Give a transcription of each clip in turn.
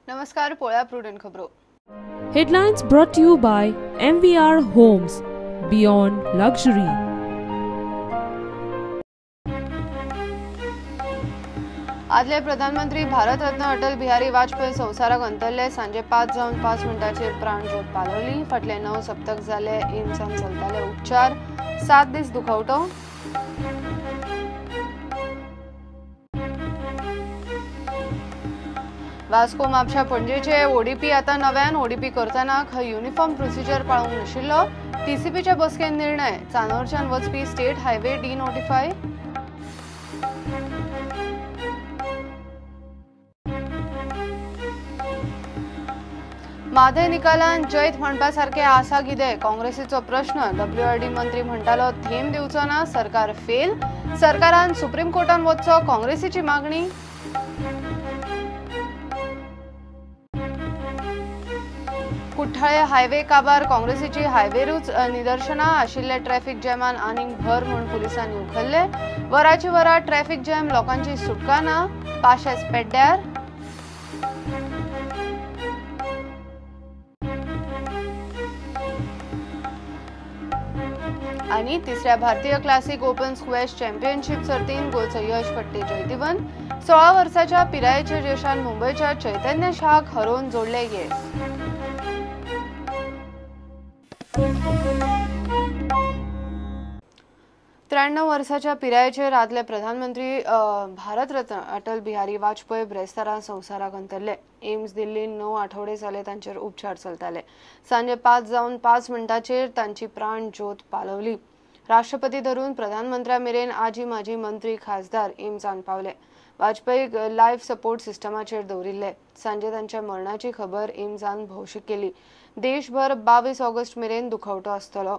नमस्कार, पोळ्या प्रुडंट खबरो. Headlines brought to you by MVR Homes, Beyond Luxury. आदले प्रधानमंत्री भारतरत्न अटल बिहारी वाजपेयी संवसाराक अंतरले. सांजे 5:05 प्राण ज्योत पालवली. फाटले 9 सप्तक जाले एम्सान चलताले उपचार. 7 दीस दुखवटो. वास्को म्हापशा पणजेचे ओडीपी आता नव्यान ओडीपी करतना खंय युनिफॉर्म प्रोसिजर पाळूंक नाशिल्लो. टीसीपीच्या बसकेन निर्णय. चांदोरच्यान वचपी स्टेट हायवे डिनोटिफाय. मादे निकालान जैत म्हणपा सारखे आसा कितें? काँग्रेसीचो प्रश्न. WRD मंत्री म्हणटालो थेंब दिवचो ना, सरकार फेल. सरकारान सुप्रीम कोर्टान वचचो, काँग्रेसीची मागणी. कुठ्ठाळे हायवे काबार काँग्रेसीची हायवेरूच निदर्शना. आशिल्ले ट्रॅफिक जॅमान आनीक भर म्हूण पुलिसांनी उखल्ले. वरांची वरां ट्रॅफिक जॅम, लोकांची सुटका ना. पाशेस पेड्ड्यार. आणि तिसऱ्या भारतीय classic open squash championship सर्तीन Golcha यश फट्टे जयतीवन. 16 वर्साच्या पिरायेच्या यशान मुंबईच्या चैतन्य शाहक हरोवन जोडले येस. 93 वर्साच्या पिरायेचेर आदले प्रधानमंत्री भारतरत्न अटल बिहारी वाजपेयी ब्रेस्तारा संवसाराक अंतरले. एम्स दिल्लीन 9 आठवडे जाले तांचेर उपचार चलताले. सांजे 5:05 तांची प्राण ज्योत पालवली. राष्ट्रपती धरून प्रधानमंत्र्या मेरेन आजी माजी मंत्री खासदार एम्सान पावले. वाजपेयीक लायफ सपोर्ट सिस्टमाचेर दवरिल्ले. सांजे तांच्या मरणाची खबर एम्सान भौशीक केली. देशभर 22 ऑगस्ट मेरेन दुखवटो आसतलो.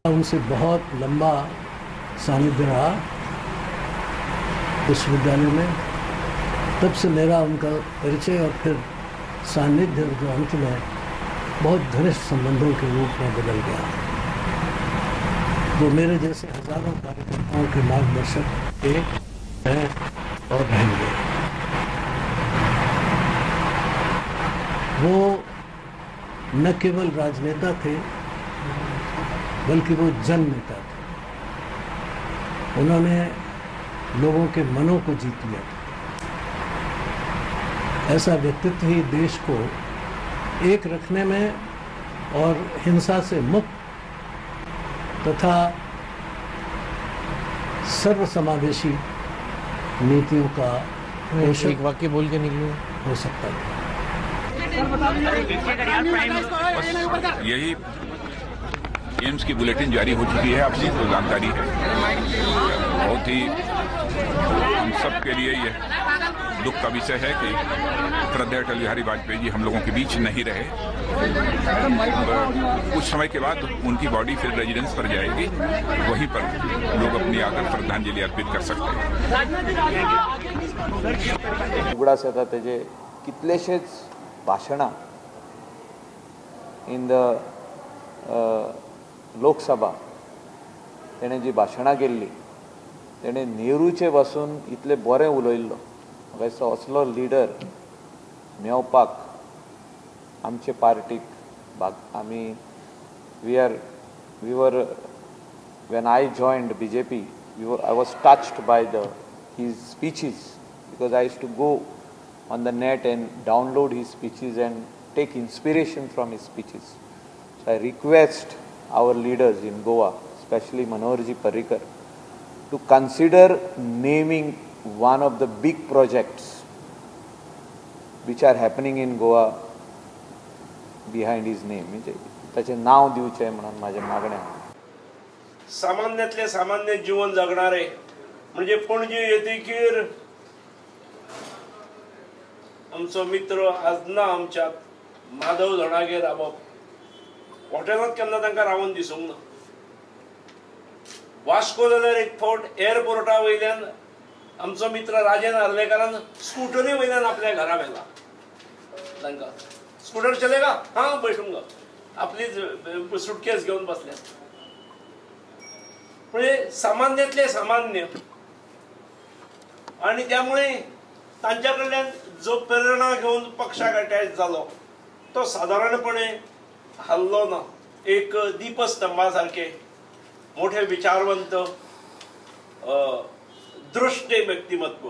उनसे बहुत लंबा सानिध्य रहा विश्वविद्यालय में. तब से मेरा उनका परिचय और फिर सानिध्य जो अंत में बहुत घनिष्ठ संबंधों के रूप में बदल गया. वो मेरे जैसे हजारों कार्यकर्ताओं के मार्गदर्शक थे, हैं और रहेंगे. वो न केवल राजनेता थे बल्कि वो जननेता थे. उन्होंने लोगों के मनों को जीत लिया था. ऐसा व्यक्तित्व ही देश को एक रखने में और हिंसा से मुक्त तथा सर्वसमावेशी नीतियों का एक वाक्य बोल के निकलूं हो सकता है. यही एम्स की बुलेटिन जारी हो चुकी है. आप सबको जानकारी है. बहुत ही हम सब के लिए यह दुख का विषय है कि श्रद्धेय अटल बिहारी वाजपेयी जी हम लोगों के बीच नहीं रहे. कुछ समय के बाद उनकी बॉडी फिर रेजिडेंस पर जाएगी. वहीं पर लोग अपनी आकर श्रद्धांजलि अर्पित कर सकते हैं. उगडास येता तेजे कितलेशेच भाशणां इन द लोकसभा तेणें जी भाशणां केल्ली तेणें नेहरूचे पासून इतले बरें उलयल्लो. म्हाका दिसता असलो लिडर मेवपाक आमचे पार्टीक आमी we were when I joined BJP, I was touched by his speeches because I used to go on the net and download his speeches and take inspiration from his speeches. So I request our leaders in Goa, especially Manoharji Parrikar, to consider naming one of the big projects which are happening in Goa behind his name. म्हणजे ताचे नाव दिवचें म्हणून माझे मागणें. सामान्यातले सामान्य जीवन जगणारे म्हणजे पणजे येतकीर आमचो मित्र आज ना आमच्यात माधव धडागेर रावप. हॉटेलांत केन्ना तांकां रावून दिसूंक ना. वास्को जाल्यार एक फावट एअरपोर्टा वयल्यान आमचो मित्र राजन आर्लेकरान स्कूटरी वयल्यान आपल्या घरा व्हेला. तांकां स्कूटर चलेगा हाँ बैठूंगा आपली सुटकेस घेवन बसल्या. म्हणजे सामान्यातले सामान्य आणि त्यामुळे तांच्या कडल्यान जो प्रेरणा घेऊन पक्षाक अटॅच झालो तो साधारणपणे हल्लो ना. एक दीपस्तंभासारखे मोठे विचारवंत दृष्टे व्यक्तिमत्व.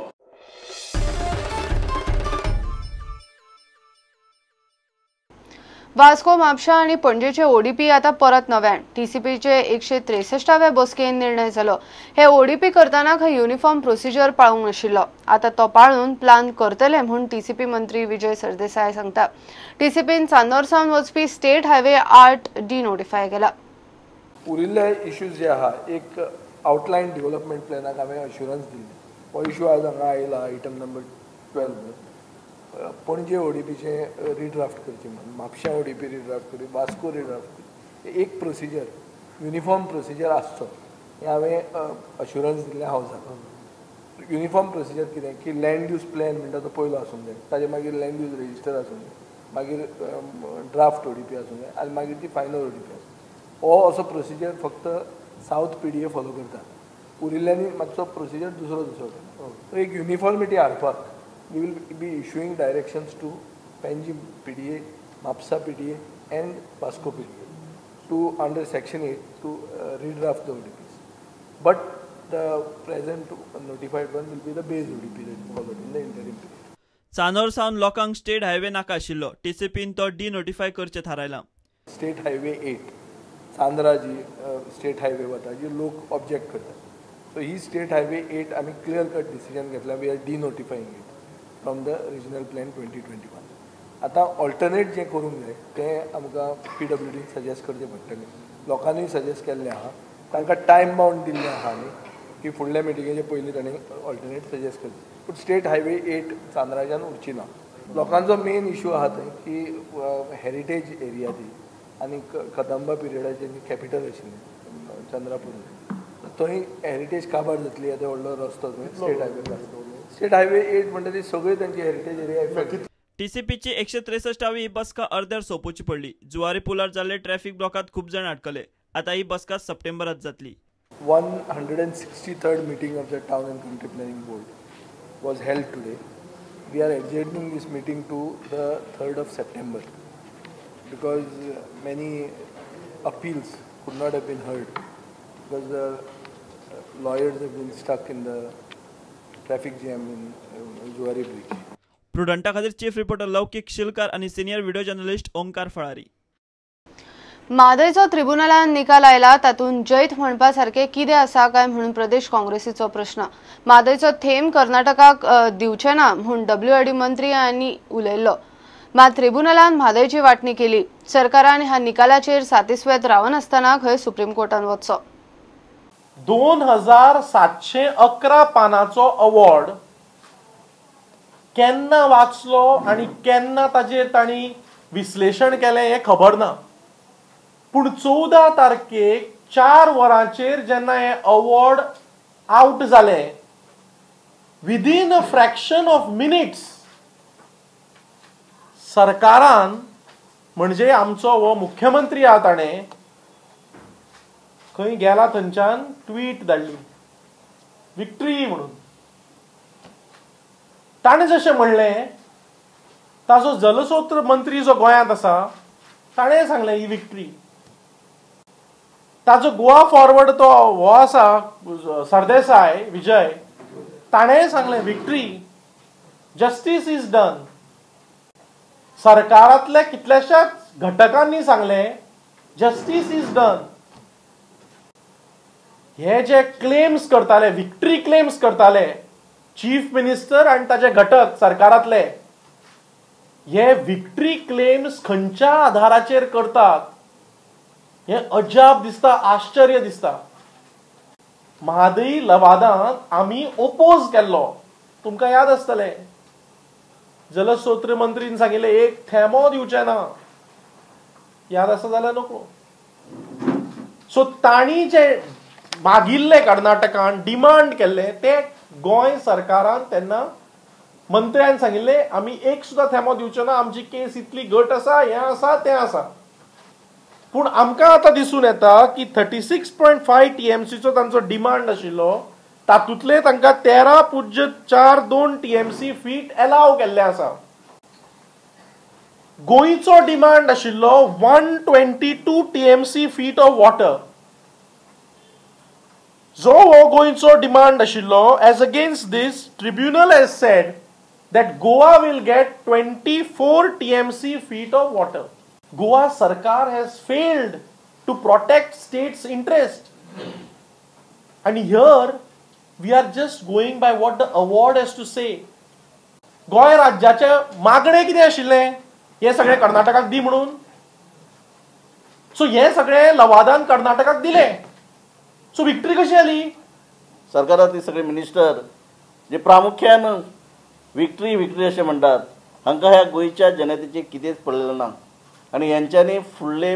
वास्को, म्हापशा आणि पणजेचे ओडीपी आता परत नव्यान टीसीपीचे 163व्या बसकेन निर्णय जालो. हे ओडीपी करताना खंय युनिफॉर्म प्रोसिजर पाळूंक नाशिल्लो. आता तो पाळून प्लान करतले म्हणून टीसीपी मंत्री विजय सरदेसाय सांगता. टीसीपीन चांदोरसावन वचपी स्टेट हायवे 8 डिनोटिफाय केला. उरिल्ले इश्यूज जे आहा एक आउटलायन डेव्हलपमेंट प्लॅनाक हांवें अश्युरन्स दिल्ली. हो इश्यू आज हांगा आयला आयटम नंबर 12. पणजे ओडीपीचे रिड्राफ्ट करची म्हणून, म्हापशा ओडीपी रिड्राफ्ट करी, वास्को रिड्राफ्ट करी. एक प्रोसिजर युनिफॉर्म प्रोसिजर आसचो हें हांवें अश्युरन्स दिल्लें हावजाक. युनिफॉर्म प्रोसिजर कितें की लँड यूज प्लॅन म्हणटा तो पयलो आसूंक जाय, ताजे मागीर लँड यूज रेजिस्टर आसूंक जाय, मागीर ड्राफ्ट ओडीपी आसूंक जाय आनी मागीर ती फायनल ओडीपी आसूं. हो असो प्रोसिजर फक्त सावथ पीडीए फॉलो करता. उरिल्ल्यांनी मातसो प्रोसिजर दुसरो करता. एक युनिफॉर्मिटी हाडपाक we will be issuing directions to Panjim PDA, Mapsa PDA and Vasco PDA to under section 8 to redraft the ODPs. But the present notified one will be the base ODP that is followed in the interim period. चानोर सावन लोकांक state highway नाका आशिल्लो. टीसीपीन तो डिनोटिफाय करचे थारायला. State highway 8 Chandra जी state highway वता जी लोक object करतात. So ही state highway 8 आमी क्लियर कट डिसिजन घेतला. We are denotifying it from the regional plan 2021. आतां ऑल्टरनेट जें करूंक जाय तें आमकां PWDन सजेस्ट करचें पडटलें. लोकांनीय सजेस्ट केल्लें आहा, तांकां टायम बाउंड दिल्लें आहा न्ही की फुडल्या मिटिंगेचे पयलीं ताणें ऑल्टरनेट सजेस्ट करचें. पूण स्टेट हायवे 8 चांद्राच्यान उरची ना. लोकांचो मेन इशू आहा थंय की हेरिटेज एरिया ती आनी कदंबा पिरियडाचें कॅपिटल आशिल्लें चंद्रापूर. थंय हेरिटेज काबार जातली. आतां व्हडलो रस्तो थंय स्टेट हायवे स्टेट हायवे 8 म्हणटा ती सगळी तांची हेरिटेज एरिया इफेक्ट. टीसीपीची 163वी बसका अर्द्यार सोंपोवची पडली. जुवारी पुलार जाल्ले ट्रॅफिक ब्लॉकात खूब जाण अडकले. आता ही बसका सप्टेंबरात जातली. 163rd meeting of the Town and Country Planning Board was held today. We are adjourning this meeting to the 3rd of September because many appeals could not have been heard because the lawyers have been stuck in the traffic jam in Zuari Bridge. प्रुडंटा खातीर chief reporter Loukik Shilkar आणि senior video journalist Omkar Phalari. म्हादयचो ट्रिब्युनलान निकाल आयला तातूंत जैत म्हणपा सारकें कितें आसा काय म्हणून प्रदेश काँग्रेसीचो प्रश्न. म्हादयचो थेंब कर्नाटकाक दिवचे ना म्हूण WID मंत्री हांणी उलयल्लो. मात ट्रिब्युनलान म्हादयची वांटणी केली. सरकारान ह्या निकालाचेर सातिस्वेत रावनासतना खंय सुप्रीम कोर्टान वचचो. 2711 पानाचो अवॉर्ड केन्ना वाचलो आणि केन्ना ताजेर तांणी विश्लेषण केलें हें खबर ना. पूण 14 तारखेक 4 वरांचेर जेन्ना हें अवॉर्ड आउट जालें, within a fraction of minutes सरकारान म्हणजे आमचो हो मुख्यमंत्री आहा ताणें खंय गेला थंयच्यान ट्वीट धाडली विक्ट्री म्हणून. ताणें जशें म्हणलें ताजो जलस्रोत मंत्री जो गोंयांत आसा ताणें सांगलें ही विक्ट्री. ताजो गोवा फॉरवर्ड तो हो आसा सरदेसाय विजय, ताणें सांगलें विक्ट्री, जस्टीस इज डन. सरकारांतल्या कितल्याशाच घटकांनी सांगलें जस्टीस इज डन. हे जे क्लेम्स करताले, विक्ट्री क्लेम्स करताले चीफ मिनिस्टर आनी ताचे घटक सरकारांतले, हे विक्ट्री क्लेम्स खंयच्या आधाराचेर करतात हे अजाप दिसता, आश्चर्य दिसता. म्हादई लवादाक आमी ओपोज केल्लो, तुमकां याद आसतलें. जलस्रोत मंत्रीन सांगिल्लें एक थेंबो दिवचे ना, याद आसा जाल्यार नको. सो तांणी जे मागिल्ले कर्नाटकान डिमांड केल्ले ते गोंय सरकारान तेन्ना मंत्र्यान सांगिल्ले आमी एक सुद्दां थेंबो दिवचे ना, आमची केस इतली घट आसा, हें आसा तें आसा. पूण आमकां आतां दिसून येता की 36.5 TMCचो तांचो डिमांड आशिल्लो, तातूंतले तांकां 13.42 TMC फीट एलाव केल्ले आसा. गोंयचो डिमांड आशिल्लो 122 TMC फीट ऑफ वॉटर. जो हो गोंयचो डिमांड आशिल्लो, as against this tribunal has said that Goa will get 24 TMC feet of water. Goa Sarkar has failed to protect state's interest. And here we are just going by what the award has to say. गोय राज्याचे मागणे कितें आशिल्लें हे सगळे कर्नाटकाक दी म्हणून. So हे सगळे लवादान कर्नाटकाक दिले. सो विक्ट्री कशी जाली? सरकारांतले सगळे मिनिस्टर जे प्रामुख्यान विक्ट्री विक्ट्री अशें म्हणटात, हांकां ह्या गोंयच्या जनतेचें कितेंच पडलेलें ना. आनी हेंच्यांनी फुडले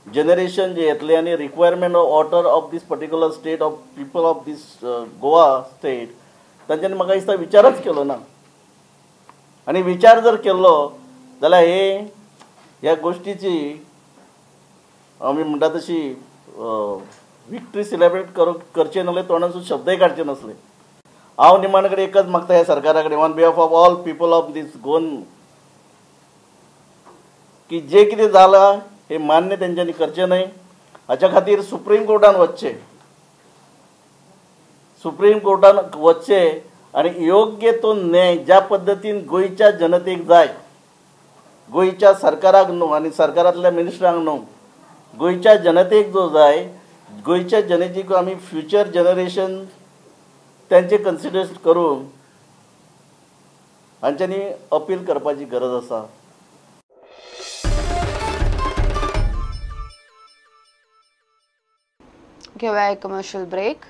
जनरेशन जे येतले आनी requirement of water of this particular state of people of this Goa state, तांच्यांनी म्हाका दिसता विचारच केलो ना. आनी विचार जर केल्लो जाल्यार ह्या गोश्टीची आमी म्हणटा तशी विक्ट्री सेलिब्रेट करचे नासले, तोंडासून शब्दय काडचे नासले. हांव निमाणे कडेन एकच मागता ह्या सरकारा कडेन on behalf of all people of this Goan की जे कितें जालां हे मान्य तेंच्यांनी करचें न्हय. हाच्या खातीर सुप्रीम कोर्टान वचचें, सुप्रीम कोर्टान वचचें आनी योग्य तो न्याय ज्या पद्दतीन गोंयच्या जनतेक जाय, गोंयच्या सरकाराक न्हू आनी सरकारांतल्या मिनिस्टरांक न्हू, गोंयच्या जनतेक जो जाय, गोंयच्या जनतेक आमी फ्युचर जनरेशन त्यांचे कन्सिडर करून हांच्यांनी अपील करपाची गरज आसा. घेऊया एक कमर्शियल ब्रेक.